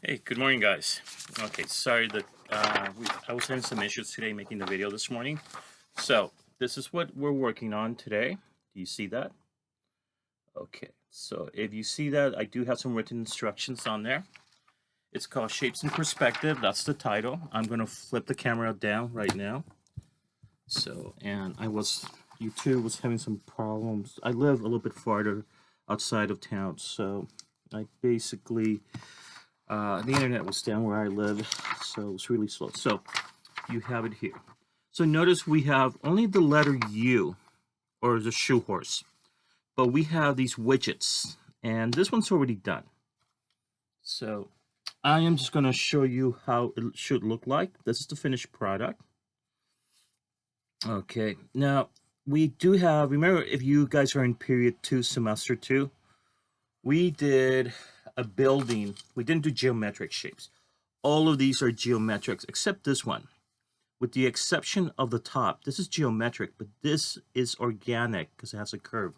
Hey, good morning, guys. Okay, sorry that I was having some issues today making the video this morning. So this is what we're working on today. Do you see that? Okay, so if you see that, I do have some written instructions on there. It's called Shapes in Perspective. That's the title. I'm gonna flip the camera down right now. So, and YouTube was having some problems. I live a little bit farther outside of town, so I basically the internet was down where I live, so it's really slow. So you have it here. So notice we have only the letter U, or the shoe horse, but we have these widgets, and this one's already done. So I am just going to show you how it should look like. This is the finished product. Okay, now we do have, remember if you guys are in period 2, semester 2, we did a building. We didn't do geometric shapes. All of these are geometrics except this one, with the exception of the top. This is geometric, but this is organic because it has a curve.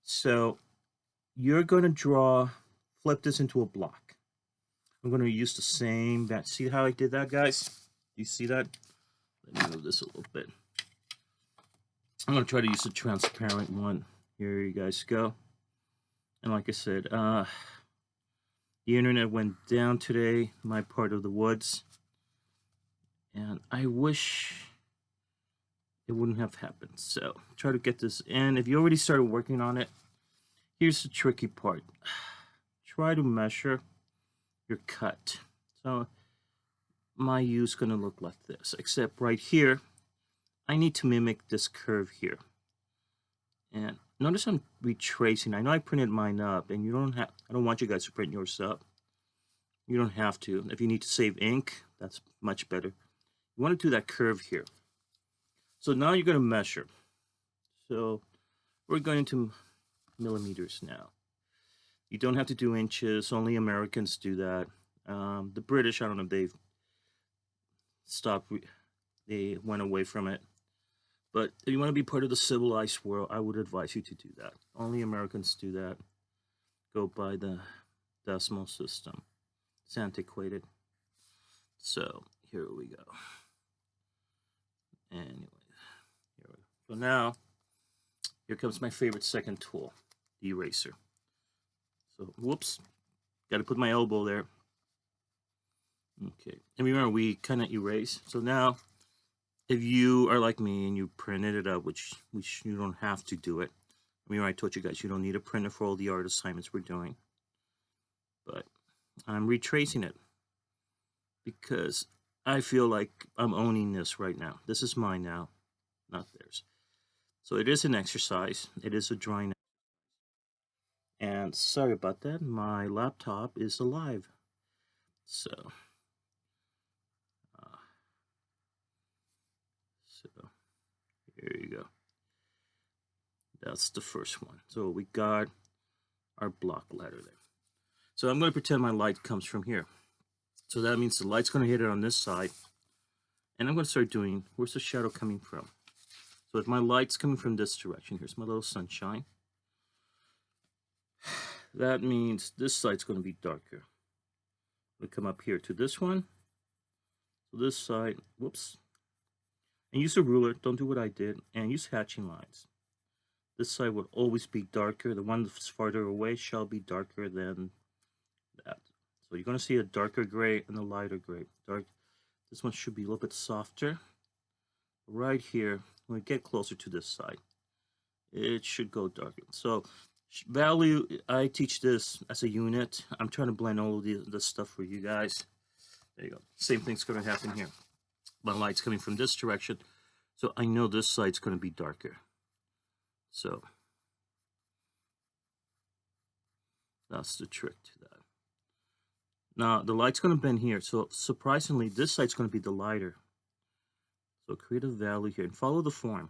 So you're going to flip this into a block. I'm going to use the same, see how I did that, guys? You see that? Let me move this a little bit. I'm going to try to use a transparent one. Here you guys go. And like I said, the internet went down today, my part of the woods. And I wish it wouldn't have happened. So try to get this in. If you already started working on it, here's the tricky part. Try to measure your cut. So my U is going to look like this, except right here, I need to mimic this curve here. And notice I'm retracing. I know I printed mine up, and I don't want you guys to print yours up. You don't have to. If you need to save ink, that's much better. You want to do that curve here. So now you're going to measure. So we're going to millimeters now. You don't have to do inches. Only Americans do that. The British, I don't know if they've stopped. They went away from it. But if you want to be part of the civilized world, I would advise you to do that. Only Americans do that. Go by the decimal system. It's antiquated. So here we go. Anyway, here we go. So now, here comes my favorite second tool, the eraser. So, whoops, got to put my elbow there. Okay, and remember we kind of erase. So now, if you are like me and you printed it up, which you don't have to do it. Remember I told you guys you don't need a printer for all the art assignments we're doing. But I'm retracing it because I feel like I'm owning this right now. This is mine now, not theirs. So it is an exercise. It is a drawing. And sorry about that. My laptop is alive. So, here you go. That's the first one. So we got our block letter there. So I'm going to pretend my light comes from here. So that means the light's going to hit it on this side. And I'm going to start doing, where's the shadow coming from? So if my light's coming from this direction, here's my little sunshine. That means this side's going to be darker. We come up here to this one. So this side, whoops. And use a ruler, don't do what I did, and use hatching lines. This side will always be darker. The one that's farther away shall be darker than that. So you're going to see a darker gray and a lighter gray. This one should be a little bit softer. Right here, when we get closer to this side, it should go darker. So value, I teach this as a unit. I'm trying to blend all of this stuff for you guys. There you go. Same thing's going to happen here. My light's coming from this direction, so I know this side's going to be darker. So that's the trick to that. Now the light's going to bend here, so surprisingly this side's going to be the lighter. So create a value here and follow the form.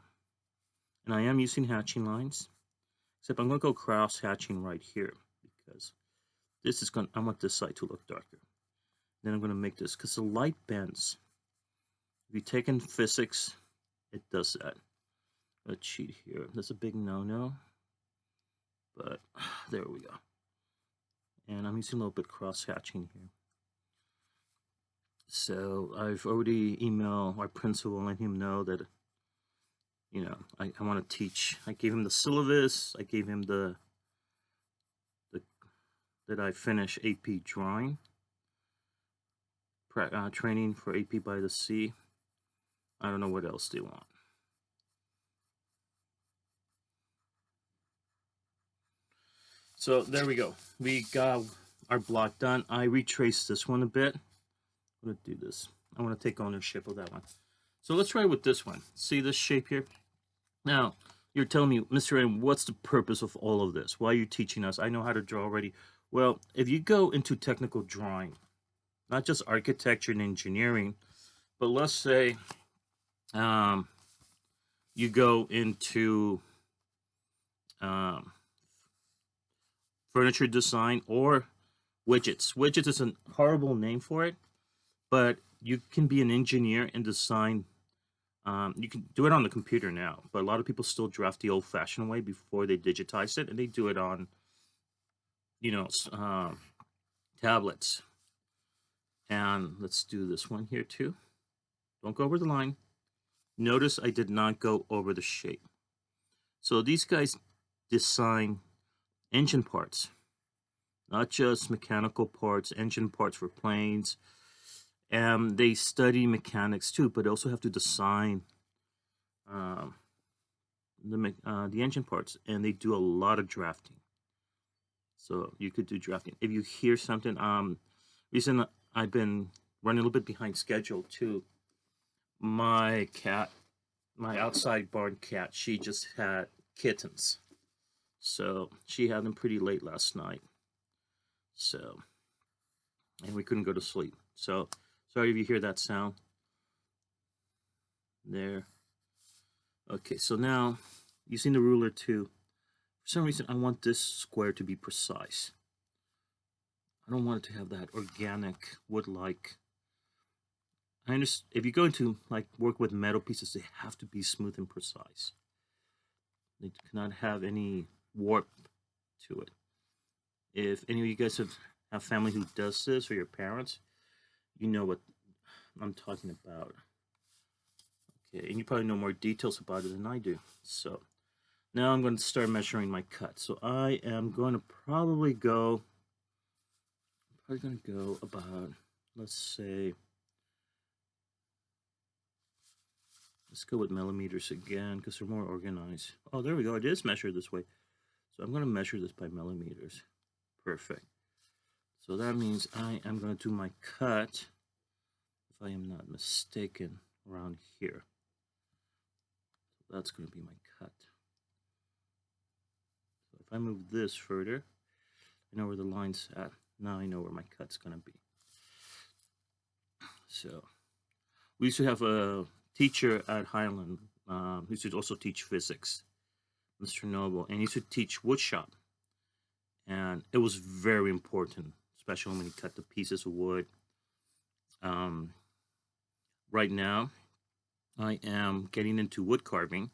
And I am using hatching lines, except I'm going to go cross hatching right here because this is going. I want this side to look darker. Then I'm going to make this because the light bends. If you take in physics, it does that. Let's cheat here. That's a big no-no, but there we go. And I'm using a little bit cross hatching here. So I've already emailed our principal and let him know that, I want to teach. I gave him the syllabus. I gave him the that I finish AP drawing training for AP by the Sea. I don't know what else they want. So there we go. We got our block done. I retraced this one a bit. I'm going to do this. I want to take ownership of that one. So let's try with this one. See this shape here? Now, you're telling me, Mr. M, what's the purpose of all of this? Why are you teaching us? I know how to draw already. Well, if you go into technical drawing, not just architecture and engineering, but let's say you go into um, furniture design or widgets. Widgets is a horrible name for it, but you can be an engineer and design. You can do it on the computer now, but a lot of people still draft the old-fashioned way before they digitize it, and they do it on, tablets. And let's do this one here too. Don't go over the line. Notice I did not go over the shape. So these guys design engine parts, not just mechanical parts, engine parts for planes. And they study mechanics too, but they also have to design the engine parts, and they do a lot of drafting. So you could do drafting. If you hear something, reason I've been running a little bit behind schedule too. My cat, my outside barn cat, she just had kittens. So she had them pretty late last night. So, and we couldn't go to sleep. So sorry if you hear that sound. There. Okay, so now using the ruler too. For some reason, I want this square to be precise. I don't want it to have that organic wood-like. I understand if you go into like work with metal pieces, they have to be smooth and precise. They cannot have any warp to it. If any of you guys have family who does this, or your parents, you know what I'm talking about. Okay, and you probably know more details about it than I do. So now I'm going to start measuring my cut. So I am going to probably go about, let's say, let's go with millimeters again because they're more organized. Oh, there we go. It is measured this way. So I'm going to measure this by millimeters. Perfect. So that means I am going to do my cut, if I am not mistaken, around here. So that's going to be my cut. So if I move this further, I know where the line's at. Now I know where my cut's going to be. So we used to have a teacher at Highland who used to also teach physics, Mr. Noble, and he used to teach woodshop. And it was very important, especially when you cut the pieces of wood. Right now, I am getting into wood carving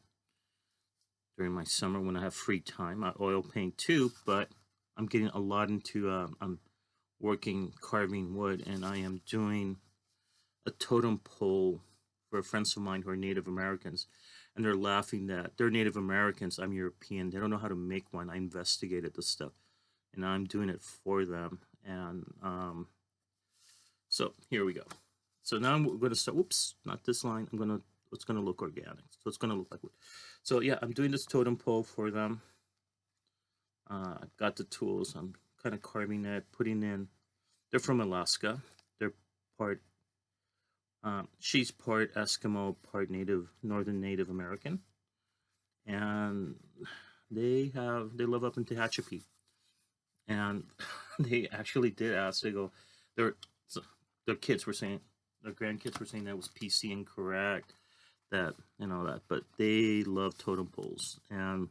during my summer when I have free time. I oil paint too, but I'm getting a lot into, I'm working carving wood, and I am doing a totem pole for friends of mine who are Native Americans. And they're laughing that they're Native Americans, I'm European. They don't know how to make one. I investigated this stuff, and I'm doing it for them. And so here we go. So now I'm going to start. Whoops, not this line. It's going to look organic. So it's going to look like wood. So yeah, I'm doing this totem pole for them. I've got the tools. I'm kind of carving it, putting in. They're from Alaska. They're part. She's part Eskimo, part Northern Native American, and they live up in Tehachapi, and they actually did ask. They go, their their kids were saying, their grandkids were saying that was PC incorrect, that that, but they love totem poles, and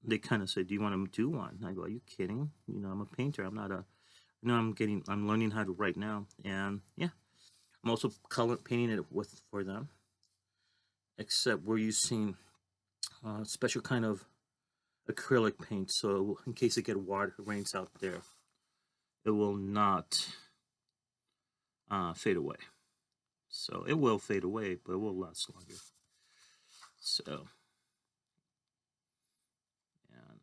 they kind of said, "Do you want to do one?" And I go, "Are you kidding? I'm a painter. I'm not a, I'm learning how to write now, and yeah, I'm also color painting it for them, except we're using a special kind of acrylic paint, so in case it get water rains out there, it will not fade away. So it will fade away, but it will last longer. So, and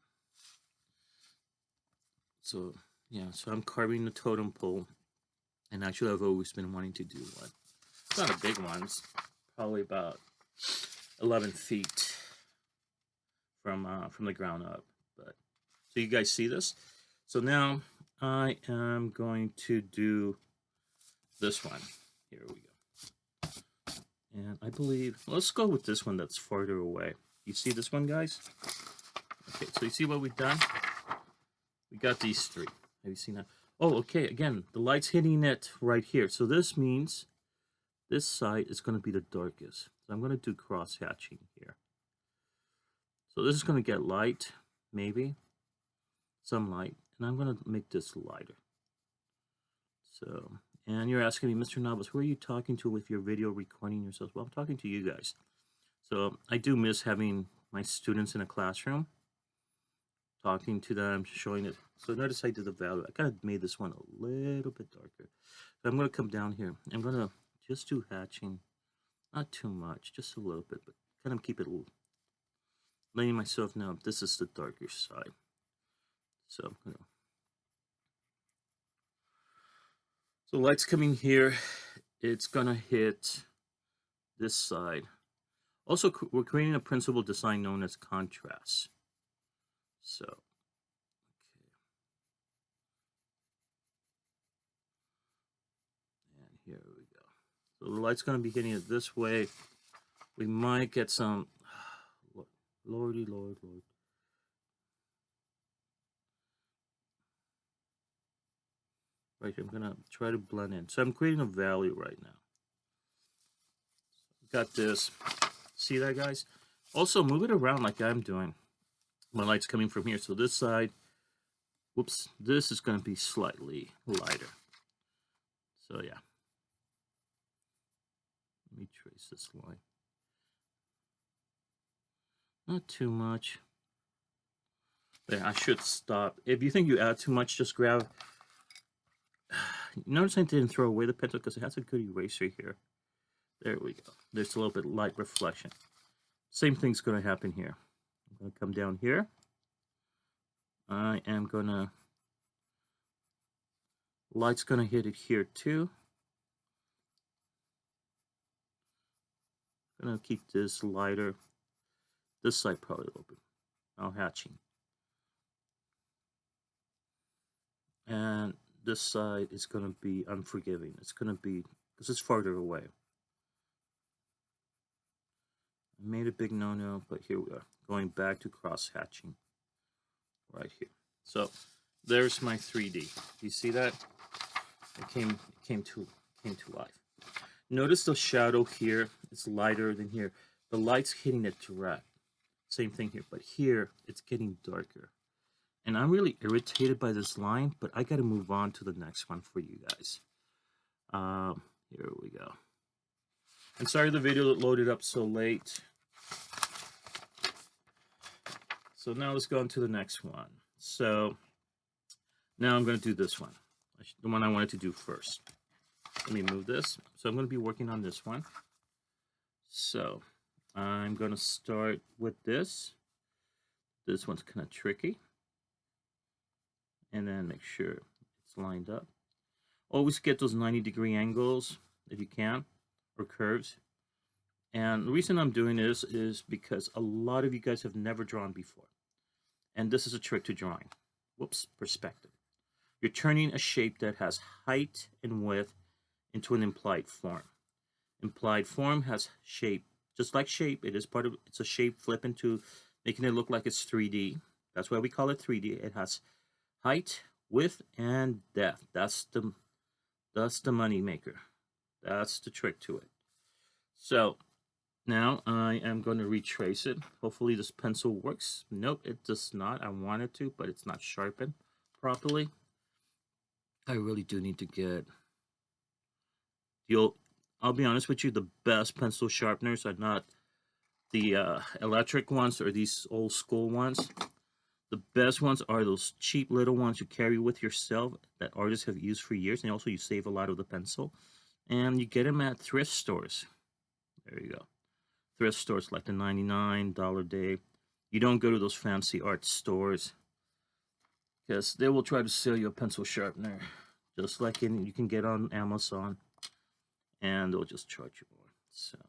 so yeah, so I'm carving the totem pole, and actually I've always been wanting to do one. It's not a big one, it's probably about 11 feet from the ground up. But so you guys see this? So now I am going to do this one. Here we go. And I believe, let's go with this one that's farther away. You see this one, guys? Okay, so you see what we've done? We got these three. Have you seen that? Oh, okay, again, the light's hitting it right here. So this means this side is going to be the darkest. So I'm going to do cross hatching here. So this is going to get light, maybe, some light, and I'm going to make this lighter. So, and you're asking me, Mr. Navas, who are you talking to with your video recording yourself? Well, I'm talking to you guys. So I do miss having my students in a classroom, talking to them, showing it. So notice I did the value. I kind of made this one a little bit darker. So I'm going to come down here. I'm going to just do hatching. Not too much, just a little bit, but kind of keep it letting myself know this is the darker side. So, so light's coming here. It's going to hit this side. Also, we're creating a principal design known as contrast. So, okay. And here we go. So the light's going to be hitting it this way. We might get some, lordy, lord. Right here, I'm going to try to blend in. So I'm creating a value right now. Got this. See that, guys? Also, move it around like I'm doing. My light's coming from here. So this side, whoops, this is going to be slightly lighter. So yeah. Let me trace this line. Not too much. There, I should stop. If you think you add too much, just grab. Notice I didn't throw away the pencil because it has a good eraser here. There we go. There's a little bit light reflection. Same thing's going to happen here. I'm going to come down here. I am going to... Light's going to hit it here too. I'm going to keep this lighter. This side probably a little bit. Now hatching. And this side is going to be unforgiving. It's going to be, because it's farther away. I made a big no-no, but here we are. Going back to cross-hatching right here. So there's my 3D. You see that? It came to life. Notice the shadow here is lighter than here. The light's hitting it direct. Same thing here, but here it's getting darker. And I'm really irritated by this line, but I got to move on to the next one for you guys. Here we go. I'm sorry the video loaded up so late. So now let's go on to the next one. So now I'm going to do this one, the one I wanted to do first. Let me move this. So I'm going to be working on this one. So I'm going to start with this. This one's kind of tricky. And then make sure it's lined up. Always get those 90-degree angles if you can, or curves. And the reason I'm doing this is because a lot of you guys have never drawn before. And this is a trick to drawing. Whoops, perspective. You're turning a shape that has height and width into an implied form. Implied form has shape. Just like shape, it's a shape flip into making it look like it's 3D. That's why we call it 3D. It has height, width, and depth. That's the money maker. That's the trick to it. So now I am going to retrace it. Hopefully this pencil works. Nope, it does not. I wanted to, but it's not sharpened properly. I really do need to get I'll be honest with you, the best pencil sharpeners are not the electric ones or these old school ones. The best ones are those cheap little ones you carry with yourself that artists have used for years, and also you save a lot of the pencil. And you get them at thrift stores. There you go. Thrift stores like the $99 day. You don't go to those fancy art stores because they will try to sell you a pencil sharpener, just like you can get on Amazon, and they'll just charge you more. So,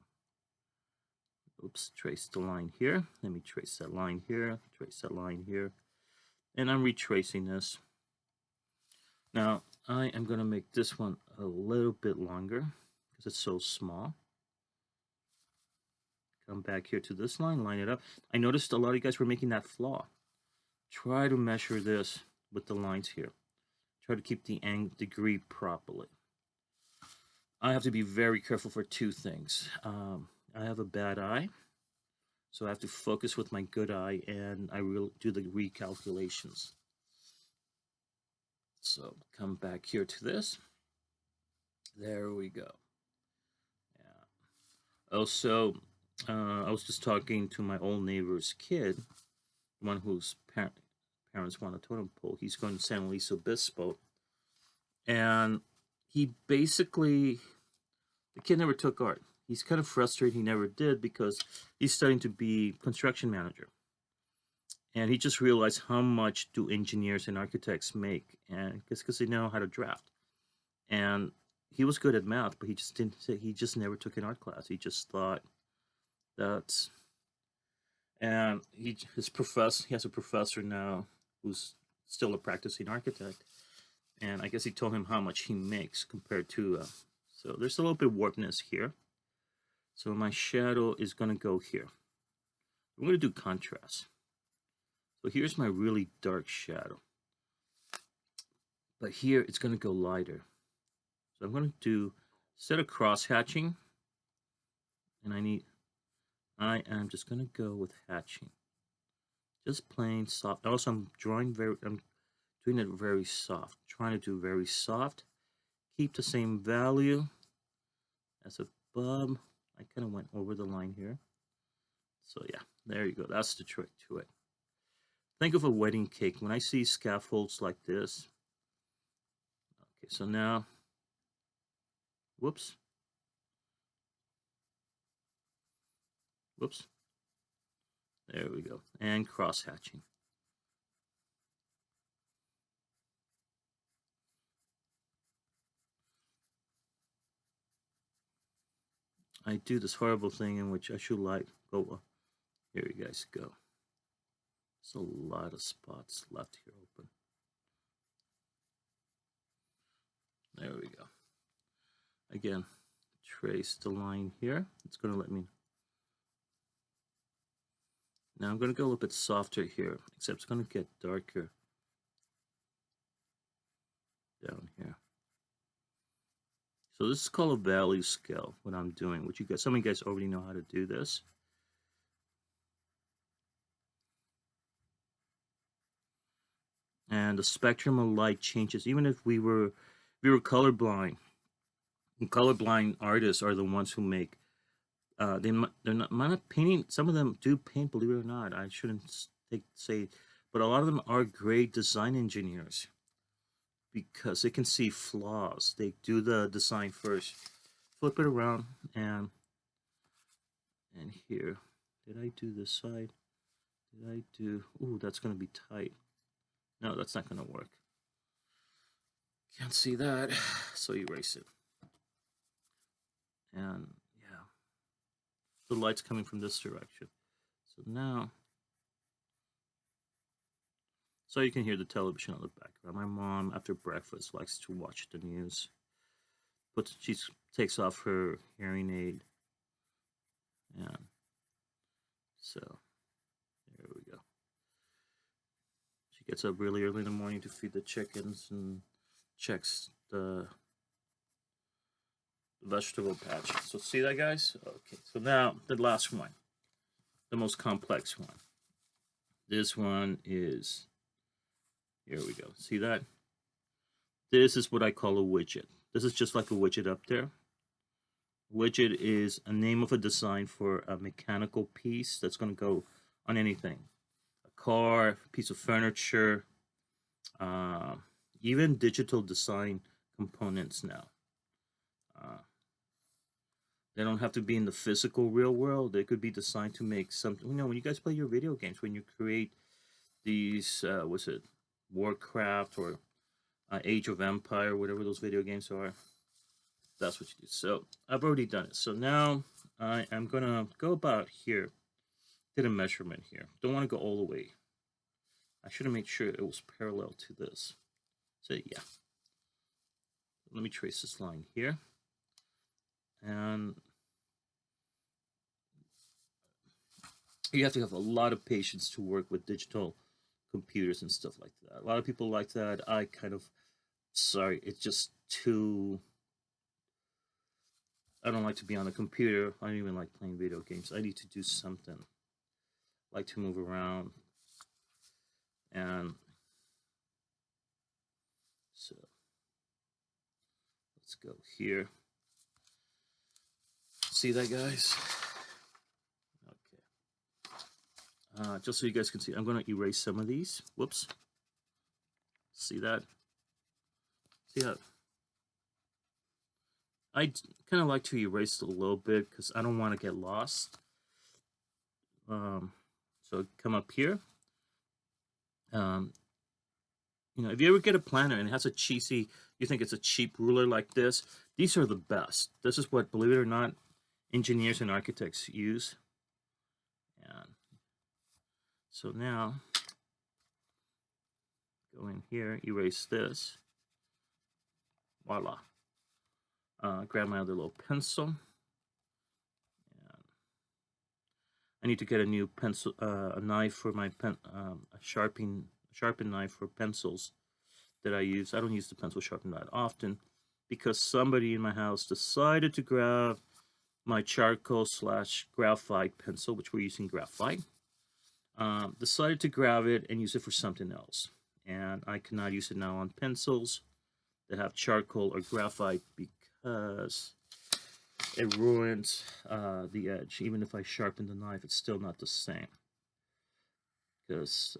oops, trace the line here. Let me trace that line here, trace that line here, and I'm retracing this. Now, I am going to make this one a little bit longer because it's so small. Come back here to this line, line it up. I noticed a lot of you guys were making that flaw. Try to measure this with the lines here. Try to keep the degree properly. I have to be very careful for two things. I have a bad eye, so I have to focus with my good eye, and I will do the recalculations. So come back here to this. There we go. Yeah. Also, I was just talking to my old neighbor's kid, one whose parents want a totem pole. He's going to San Luis Obispo, and he basically, the kid never took art. He's kind of frustrated he never did because he's studying to be construction manager, and he just realized how much do engineers and architects make, and because they know how to draft. And he was good at math, but he just didn't. He just never took an art class. He just thought that's, and he has a professor now who's still a practicing architect, and I guess he told him how much he makes compared to. So there's a little bit of warpness here. So my shadow is going to go here. I'm going to do contrast. So here's my really dark shadow. But here it's going to go lighter. So I'm going to do, instead of cross hatching, and I am just going to go with hatching. Just plain soft. Also, I'm doing it very soft. Trying to do very soft. Keep the same value as above. I kind of went over the line here. So yeah, there you go. That's the trick to it. Think of a wedding cake. When I see scaffolds like this. Okay, so now, whoops. Whoops. There we go. And cross hatching. I do this horrible thing in which I should like go. Here you guys go. There's a lot of spots left here open. There we go. Again, trace the line here. It's going to let me. Now I'm going to go a little bit softer here, except it's going to get darker down here. So this is called a value scale, what I'm doing, which you guys, some of you guys already know how to do this. And the spectrum of light changes, even if we were colorblind. And colorblind artists are the ones who make, they're not painting, some of them do paint, believe it or not. I shouldn't say, but a lot of them are great design engineers because they can see flaws. They do the design first, flip it around, and here, did I do this side? Did I do, ooh, that's going to be tight. No, that's not going to work. Can't see that, so erase it. And yeah, the light's coming from this direction. So now, so you can hear the television on the background. My mom, after breakfast, likes to watch the news. But she takes off her hearing aid. And so, there we go. She gets up really early in the morning to feed the chickens and checks the vegetable patch. So see that, guys? Okay, so now the last one, the most complex one. This one is, here we go. See that? This is what I call a widget. This is just like a widget up there. Widget is a name of a design for a mechanical piece that's going to go on anything. A car, piece of furniture, uh, even digital design components now. Uh, they don't have to be in the physical real world. They could be designed to make something. You know, when you guys play your video games, when you create these, was it Warcraft or Age of Empire, whatever those video games are, that's what you do. So I've already done it. So now I am gonna go about here, did a measurement here. Don't want to go all the way. I should have made sure it was parallel to this. So yeah, let me trace this line here. And you have to have a lot of patience to work with digital computers and stuff like that. A lot of people like that. I kind of, sorry, it's just too, I don't like to be on a computer. I don't even like playing video games. I need to do something. I like to move around. And so let's go here. See that, guys? Okay. Just so you guys can see, I'm going to erase some of these. Whoops. See that? See that? I kind of like to erase it a little bit because I don't want to get lost. So come up here. You know, if you ever get a planner and it has a cheesy, you think it's a cheap ruler like this, these are the best. This is what, believe it or not, engineers and architects use. And so now, go in here, erase this. Voila. Grab my other little pencil. And I need to get a new pencil, a knife for my pen, a sharpen knife for pencils that I use. I don't use the pencil sharpener that often because somebody in my house decided to grab my charcoal / graphite pencil, which we're using graphite. Decided to grab it and use it for something else. And I cannot use it now on pencils that have charcoal or graphite because it ruins the edge. Even if I sharpen the knife, it's still not the same. Because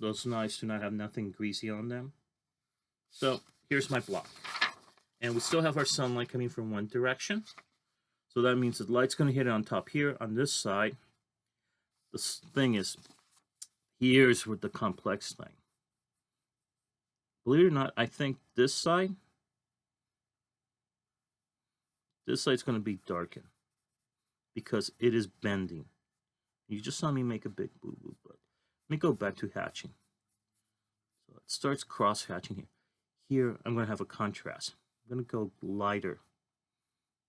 those knives do not have nothing greasy on them. So here's my block. And we still have our sunlight coming from one direction. So that means the light's going to hit it on top here on this side. The thing is, here's with the complex thing. Believe it or not, I think this side's going to be darkened because it is bending. You just saw me make a big boo-boo, but let me go back to hatching. So it starts cross hatching here. Here, I'm going to have a contrast. I'm going to go lighter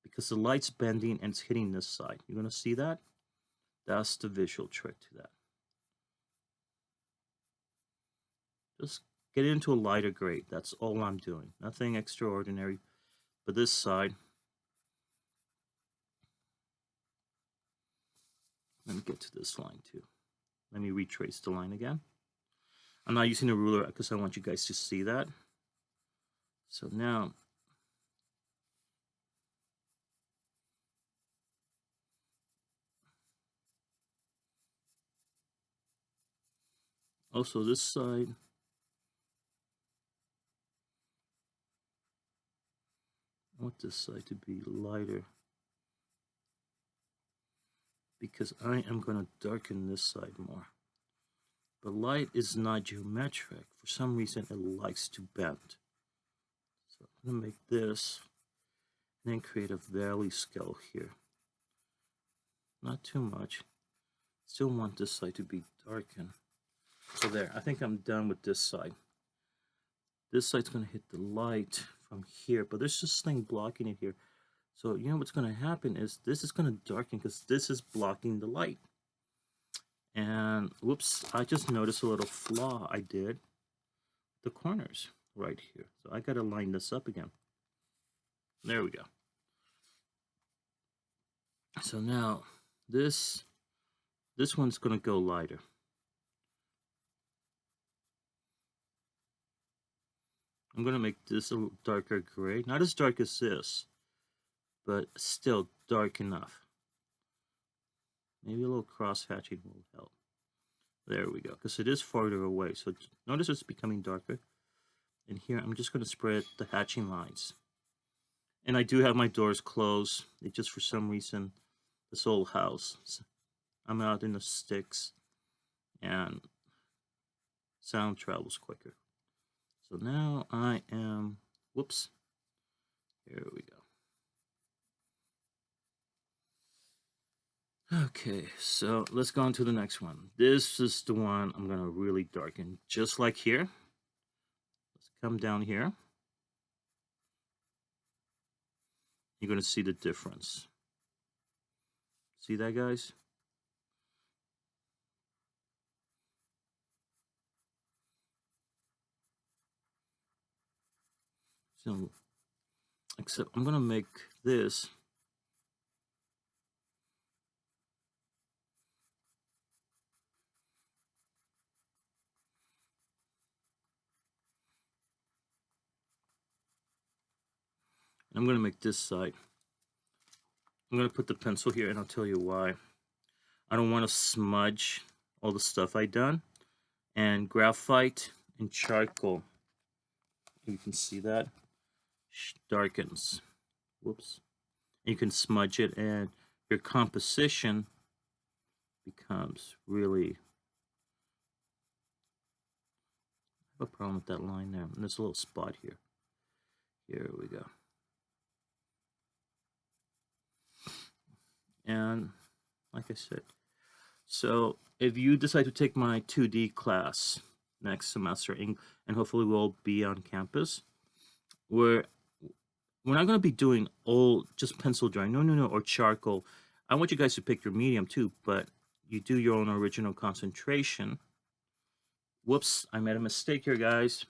because the light's bending and it's hitting this side. You're going to see that? That's the visual trick to that. Just get into a lighter gray. That's all I'm doing. Nothing extraordinary. But this side, let me get to this line too. Let me retrace the line again. I'm not using a ruler because I want you guys to see that. So now, also this side, I want this side to be lighter because I am going to darken this side more. But light is not geometric. For some reason, it likes to bend. So I'm going to make this and then create a valley scale here. Not too much. Still want this side to be darkened. So there, I think I'm done with this side. This side's going to hit the light from here, but there's this thing blocking it here. So you know what's going to happen is this is going to darken because this is blocking the light. And whoops, I just noticed a little flaw I did. The corners right here. So I got to line this up again. There we go. So now this one's going to go lighter. I'm going to make this a little darker gray. Not as dark as this, but still dark enough. Maybe a little cross hatching will help. There we go, because it is farther away. So notice it's becoming darker. And here, I'm just going to spread the hatching lines. And I do have my doors closed. It just, for some reason, this old house, I'm out in the sticks, and sound travels quicker. So now I am, whoops, here we go. Okay, so let's go on to the next one. This is the one I'm going to really darken, just like here. Let's come down here. You're going to see the difference. See that, guys? So, except I'm going to make this I'm going to make this side. I'm going to put the pencil here, and I'll tell you why. I don't want to smudge all the stuff I done. And graphite and charcoal, you can see that, darkens. Whoops. You can smudge it, and your composition becomes really... I have a problem with that line there. And there's a little spot here. Here we go. And like I said, so if you decide to take my 2D class next semester, and hopefully we'll be on campus, we're not going to be doing all just pencil drawing. No, or charcoal. I want you guys to pick your medium too, but you do your own original concentration. Whoops, I made a mistake here, guys.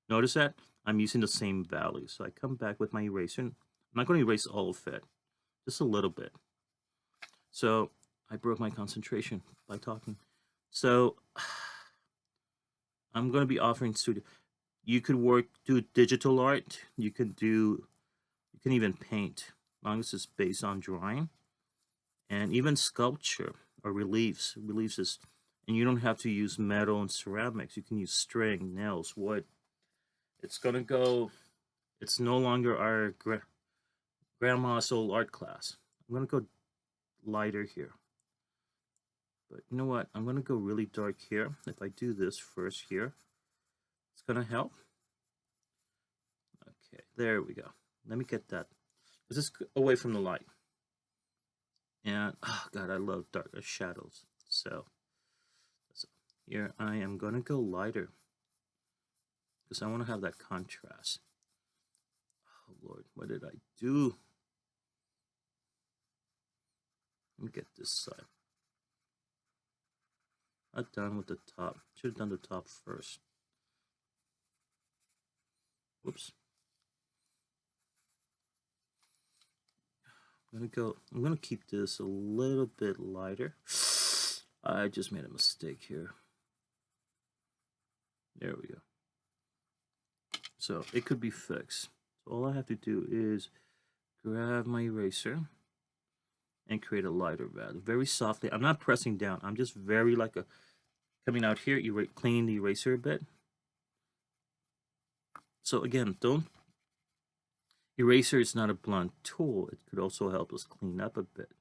Notice that? I'm using the same value. So I come back with my eraser. I'm not going to erase all of it, just a little bit. So I broke my concentration by talking. So I'm going to be offering students. You could do digital art. You can even paint, as long as it's based on drawing, and even sculpture or reliefs. Reliefs is, and you don't have to use metal and ceramics. You can use string, nails, wood. It's gonna go. It's no longer our grandma's old art class. I'm gonna go lighter here. But you know what? I'm gonna go really dark here. If I do this first here, it's gonna help. Okay, there we go. Let me get that. This is away from the light. And oh god, I love dark shadows. So here I am gonna go lighter because I want to have that contrast. Oh Lord, what did I do? Let me get this side. Not done with the top. Should have done the top first. Whoops. I'm gonna keep this a little bit lighter. I just made a mistake here. There we go. So it could be fixed. So all I have to do is grab my eraser and create a lighter value. Very softly. I'm not pressing down. I'm just very coming out here, cleaning the eraser a bit. So again, eraser is not a blunt tool. It could also help us clean up a bit.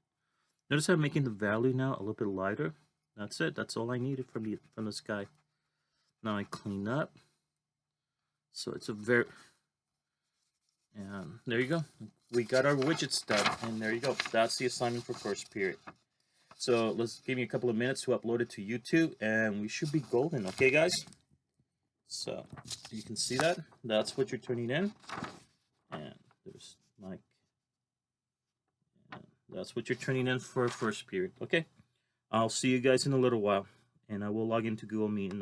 Notice how I'm making the value now a little bit lighter. That's it. That's all I needed from this guy. Now I clean up. So it's and there you go. We got our widgets done, and there you go. That's the assignment for first period. So let's give me a couple of minutes to upload it to YouTube, and we should be golden. Okay, guys? So you can see that. That's what you're turning in. And there's Mike. And that's what you're turning in for first period. Okay? I'll see you guys in a little while, and I will log into Google Meet in